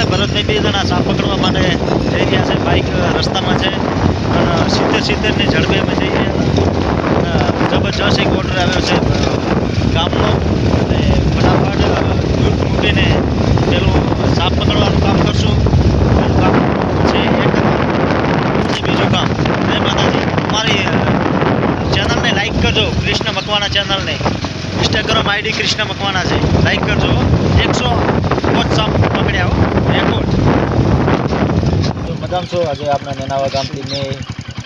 આપણે ભરતભાઈ બે જણા સાપ પકડવા માટે જઈ રહ્યા છે. બાઇક રસ્તામાં છે અને 70-70ની ઝડપે અમે જઈ રહ્યા હતા. જબરજસ્ત એક ઓર્ડર આવ્યો છે ગામનો અને ફટાફટ ગ્રુપ મૂકીને પેલું સાપ પકડવાનું કામ કરશું. પેલું કામ છે એ કરવાનું અને બીજું કામ. જય માતાજી. અમારી ચેનલને લાઈક કરજો, કૃષ્ણ મકવાણા ચેનલને. ઇન્સ્ટાગ્રામ આઈડી કૃષ્ણ મકવાણા છે, લાઈક કરજો. 105 સાપ પકડ્યા રેકોર્ડ. તો મજામાં છો? આજે આપણા નેનાવા ગામથી મેં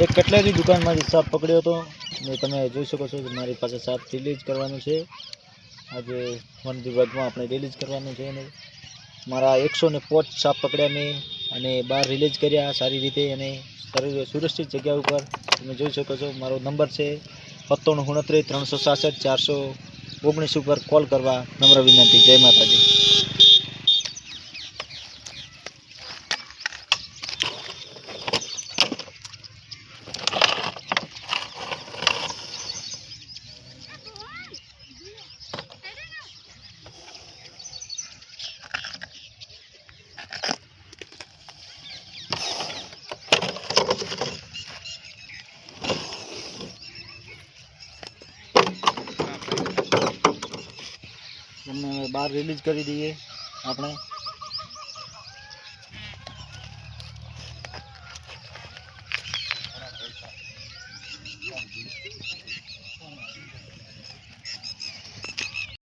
એક કટલેરી દુકાનમાંથી સાપ પકડ્યો હતો ને તમે જોઈ શકો છો કે મારી પાસે સાપ રિલીઝ કરવાનું છે. આજે વન વિભાગમાં આપણે રિલીઝ કરવાનું છે અને મારા 105 સાપ પકડ્યા મેં અને બહાર રિલીઝ કર્યા સારી રીતે અને સુરક્ષિત જગ્યા ઉપર. તમે જોઈ શકો છો મારો નંબર છે 97 366 419 ઉપર કોલ કરવા નમ્ર વિનંતી. જય માતાજી. તમને બહાર રિલીઝ કરી દઈએ આપણે.